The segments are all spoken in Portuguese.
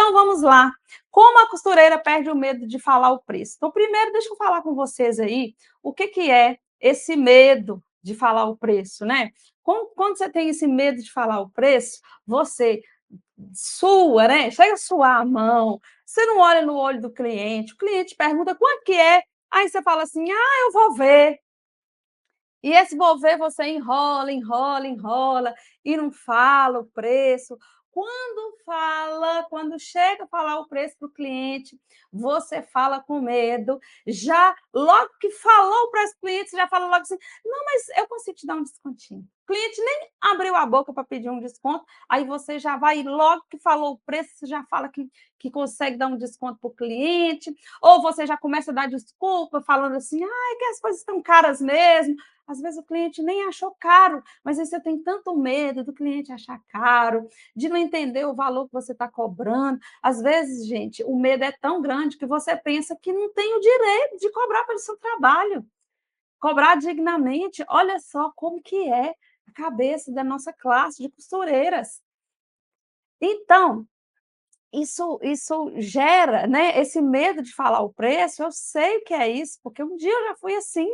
Então, vamos lá. Como a costureira perde o medo de falar o preço? Então, primeiro, deixa eu falar com vocês aí o que é esse medo de falar o preço, né? Quando você tem esse medo de falar o preço, você sua, né? Chega a suar a mão, você não olha no olho do cliente, o cliente pergunta quanto que é, aí você fala assim, eu vou ver. E esse vou ver você enrola, enrola, enrola e não fala o preço. Quando chega a falar o preço para o cliente, você fala com medo, já logo que falou o preço para o cliente, você já fala logo assim, não, mas eu consigo te dar um descontinho. O cliente nem abriu a boca para pedir um desconto, aí você já vai, logo que falou o preço, você já fala que consegue dar um desconto para o cliente, ou você já começa a dar desculpa, falando assim, é que as coisas estão caras mesmo, às vezes o cliente nem achou caro, mas aí você tem tanto medo do cliente achar caro, de não entender o valor que você está cobrando. Às vezes, gente, o medo é tão grande que você pensa que não tem o direito de cobrar pelo seu trabalho, cobrar dignamente. Olha só como que é a cabeça da nossa classe de costureiras. Então, isso gera, né, esse medo de falar o preço. Eu sei que é isso, porque um dia eu já fui assim,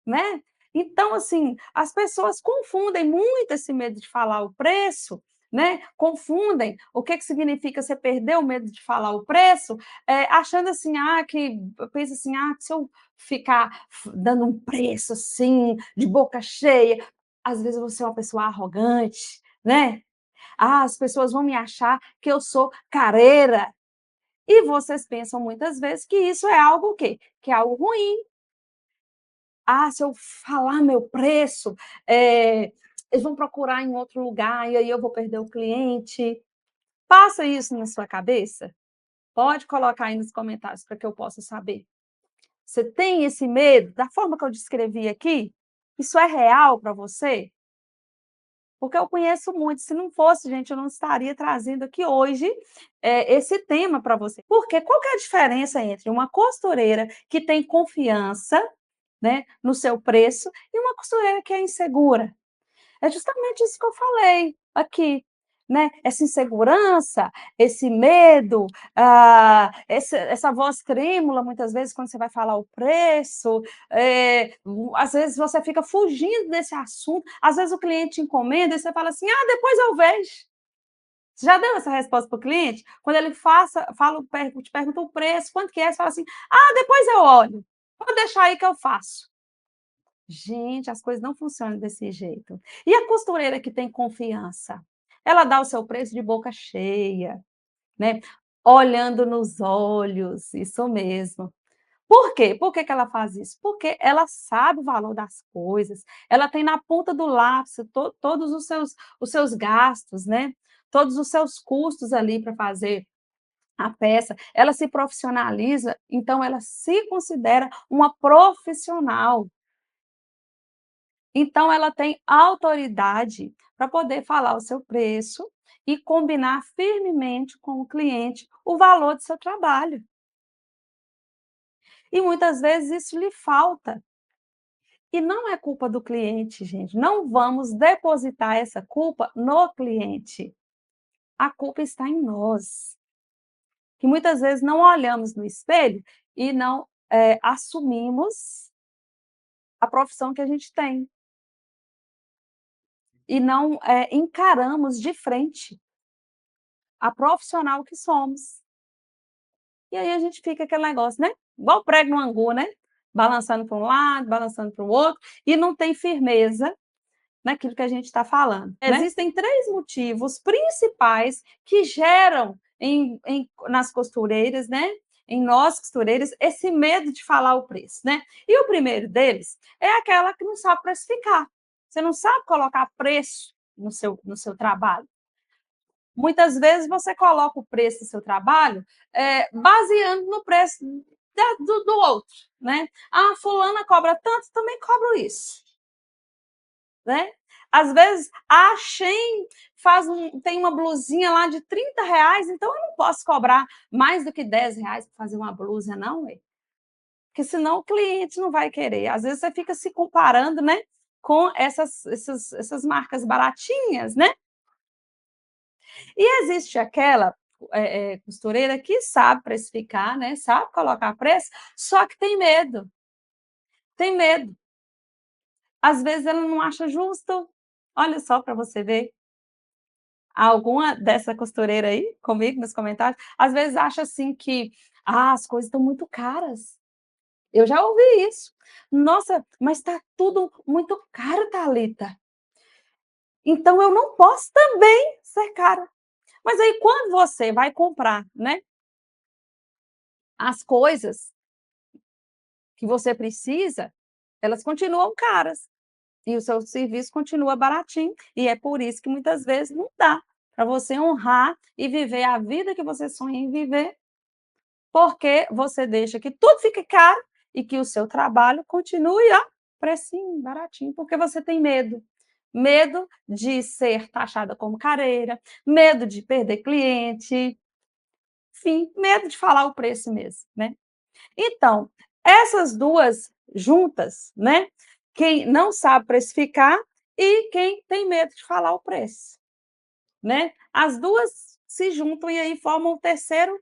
né? Então, assim, as pessoas confundem muito esse medo de falar o preço, né? Confundem o que significa você perder o medo de falar o preço, achando assim, pensa assim, que se eu ficar dando um preço assim, de boca cheia, às vezes você é uma pessoa arrogante, né? As pessoas vão me achar que eu sou careira. E vocês pensam muitas vezes que isso é algo o quê? Que é algo ruim. Se eu falar meu preço, eles vão procurar em outro lugar e aí eu vou perder o cliente. Passa isso na sua cabeça? Pode colocar aí nos comentários para que eu possa saber. Você tem esse medo da forma que eu descrevi aqui? Isso é real para você? Porque eu conheço muito, se não fosse, gente, eu não estaria trazendo aqui hoje, esse tema para você. Porque qual que é a diferença entre uma costureira que tem confiança, né, no seu preço e uma costureira que é insegura? É justamente isso que eu falei aqui, né? Essa insegurança, esse medo, essa voz trêmula, muitas vezes, quando você vai falar o preço, às vezes você fica fugindo desse assunto, às vezes o cliente encomenda e você fala assim, depois eu vejo. Você já deu essa resposta para o cliente? Quando ele te pergunta o preço, quanto que é, você fala assim, depois eu olho, pode deixar aí que eu faço. Gente, as coisas não funcionam desse jeito. E a costureira que tem confiança? Ela dá o seu preço de boca cheia, né, olhando nos olhos, isso mesmo. Por quê? Por que que ela faz isso? Porque ela sabe o valor das coisas, ela tem na ponta do lápis todos os seus gastos, né, todos os seus custos ali para fazer a peça, ela se profissionaliza, então ela se considera uma profissional. Então ela tem autoridade para poder falar o seu preço e combinar firmemente com o cliente o valor do seu trabalho. E muitas vezes isso lhe falta. E não é culpa do cliente, gente. Não vamos depositar essa culpa no cliente. A culpa está em nós, que muitas vezes não olhamos no espelho e não assumimos a profissão que a gente tem. E não encaramos de frente a profissional que somos. E aí a gente fica aquele negócio, né? Igual prego no angu, né? Balançando para um lado, balançando para o outro, e não tem firmeza naquilo que a gente está falando, né? Existem 3 motivos principais que geram nas costureiras, né? Em nós costureiras, esse medo de falar o preço, né? E o primeiro deles é aquela que não sabe precificar. Você não sabe colocar preço no seu trabalho. Muitas vezes você coloca o preço do seu trabalho baseando no preço do outro, né? Fulana cobra tanto, também cobro isso, né? Às vezes a Shein tem uma blusinha lá de R$ 30, então eu não posso cobrar mais do que R$ 10 para fazer uma blusa, não, ué. Porque senão o cliente não vai querer. Às vezes você fica se comparando, né, com essas marcas baratinhas, né? E existe aquela costureira que sabe precificar, né, sabe colocar preço, só que tem medo. Às vezes ela não acha justo. Olha só para você ver, alguma dessa costureira aí, comigo nos comentários, às vezes acha assim que: "Ah, as coisas estão muito caras". Eu já ouvi isso. "Nossa, mas está tudo muito caro, Thalita, então eu não posso também ser cara". Mas aí quando você vai comprar, né, as coisas que você precisa, elas continuam caras e o seu serviço continua baratinho, e é por isso que muitas vezes não dá para você honrar e viver a vida que você sonha em viver, porque você deixa que tudo fique caro e que o seu trabalho continue, ó, precinho, baratinho, porque você tem medo. Medo de ser taxada como careira, medo de perder cliente, enfim, medo de falar o preço mesmo, né. Então, essas 2 juntas, né, quem não sabe precificar e quem tem medo de falar o preço, né, as 2 se juntam e aí formam o terceiro,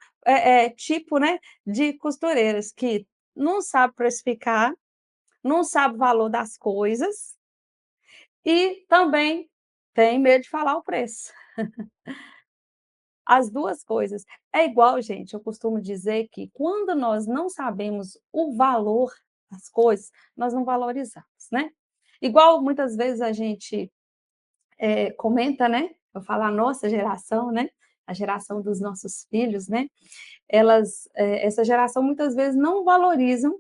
tipo, né, de costureiras que não sabe precificar, não sabe o valor das coisas e também tem medo de falar o preço. As 2 coisas. É igual, gente, eu costumo dizer que quando nós não sabemos o valor das coisas, nós não valorizamos, né. Igual muitas vezes a gente, comenta, né, eu falo a nossa geração, né, a geração dos nossos filhos, né, essa geração muitas vezes não valorizam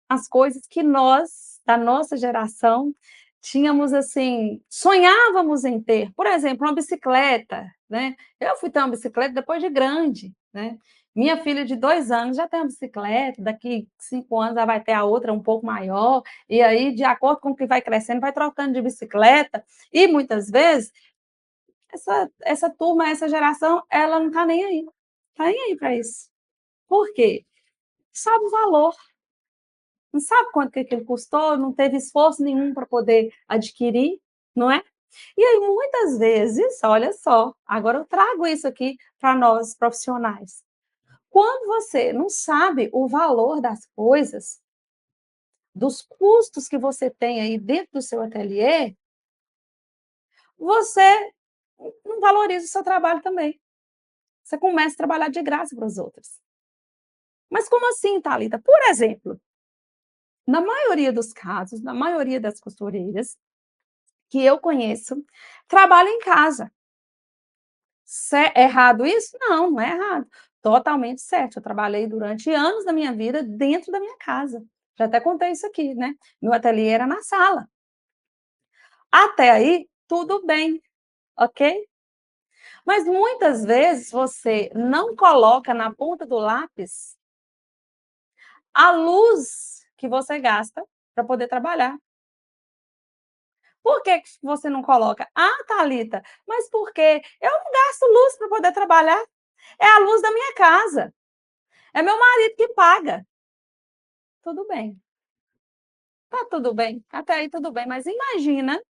as coisas que nós, da nossa geração, tínhamos assim, sonhávamos em ter. Por exemplo, uma bicicleta, né. Eu fui ter uma bicicleta depois de grande, né. Minha filha de 2 anos já tem uma bicicleta, daqui 5 anos ela vai ter a outra um pouco maior, e aí, de acordo com o que vai crescendo, vai trocando de bicicleta, e muitas vezes essa turma, essa geração, ela não está nem aí, está nem aí para isso. Por quê? Sabe o valor. Não sabe quanto que aquilo custou, não teve esforço nenhum para poder adquirir, não é? E aí muitas vezes, olha só, agora eu trago isso aqui para nós profissionais. Quando você não sabe o valor das coisas, dos custos que você tem aí dentro do seu ateliê, você não valoriza o seu trabalho também. Você começa a trabalhar de graça para os outros. Mas como assim, Thalita? Por exemplo, na maioria dos casos, na maioria das costureiras que eu conheço, trabalham em casa. Errado isso? Não, não é errado. Totalmente certo. Eu trabalhei durante anos da minha vida dentro da minha casa. Já até contei isso aqui, né? Meu ateliê era na sala. Até aí, tudo bem, ok? Mas muitas vezes você não coloca na ponta do lápis a luz que você gasta para poder trabalhar. Por que que você não coloca? Ah, Thalita, mas por quê? Eu não gasto luz para poder trabalhar. É a luz da minha casa. É meu marido que paga. Tudo bem, tá tudo bem, até aí tudo bem, mas imagina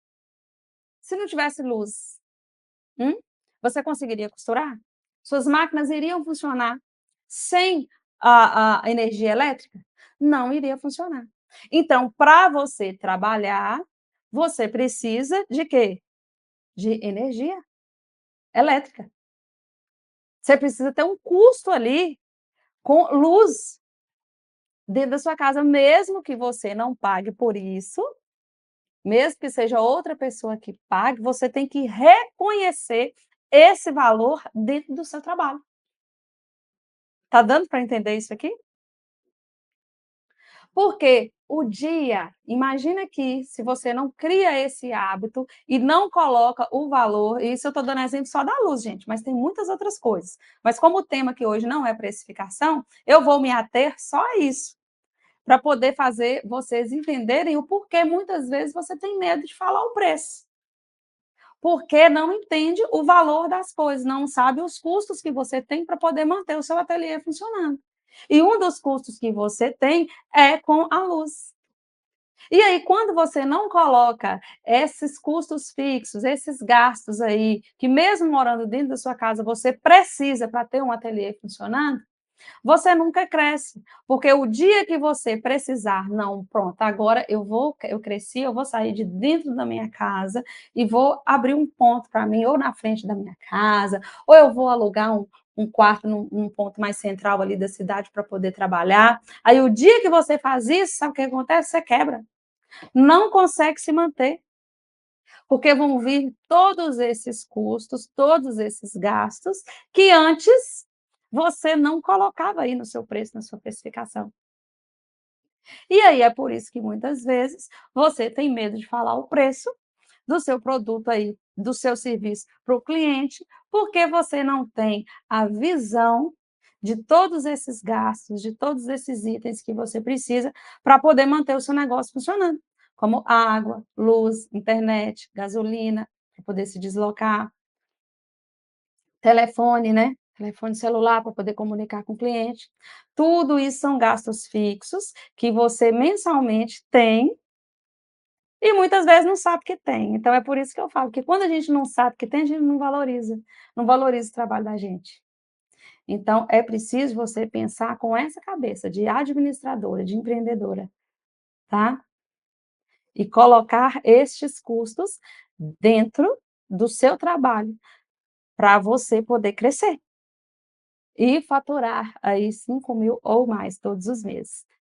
se não tivesse luz, hum? Você conseguiria costurar? Suas máquinas iriam funcionar sem a energia elétrica? Não iria funcionar. Então, para você trabalhar, você precisa de quê? De energia elétrica. Você precisa ter um custo ali com luz dentro da sua casa, mesmo que você não pague por isso, mesmo que seja outra pessoa que pague, você tem que reconhecer esse valor dentro do seu trabalho. Tá dando para entender isso aqui? Porque o dia, imagina que se você não cria esse hábito e não coloca o valor, e isso eu estou dando exemplo só da luz, gente, mas tem muitas outras coisas. Mas como o tema aqui hoje não é precificação, eu vou me ater só a isso, para poder fazer vocês entenderem o porquê muitas vezes você tem medo de falar o preço. Porque não entende o valor das coisas, não sabe os custos que você tem para poder manter o seu ateliê funcionando. E um dos custos que você tem é com a luz. E aí, quando você não coloca esses custos fixos, esses gastos aí, que mesmo morando dentro da sua casa, você precisa para ter um ateliê funcionando, você nunca cresce, porque o dia que você precisar: "Não, pronto, agora eu cresci, eu vou sair de dentro da minha casa e vou abrir um ponto para mim, ou na frente da minha casa, ou eu vou alugar um quarto num ponto mais central ali da cidade para poder trabalhar". Aí o dia que você faz isso, sabe o que acontece? Você quebra, não consegue se manter, porque vão vir todos esses custos, todos esses gastos que antes você não colocava aí no seu preço, na sua precificação. E aí é por isso que muitas vezes você tem medo de falar o preço do seu produto aí, do seu serviço para o cliente, porque você não tem a visão de todos esses gastos, de todos esses itens que você precisa para poder manter o seu negócio funcionando, como água, luz, internet, gasolina, para poder se deslocar, telefone, né, telefone celular para poder comunicar com o cliente. Tudo isso são gastos fixos que você mensalmente tem e muitas vezes não sabe que tem. Então é por isso que eu falo que quando a gente não sabe que tem, a gente não valoriza, não valoriza o trabalho da gente. Então é preciso você pensar com essa cabeça de administradora, de empreendedora, tá? E colocar estes custos dentro do seu trabalho, para você poder crescer e faturar aí 5.000 ou mais todos os meses.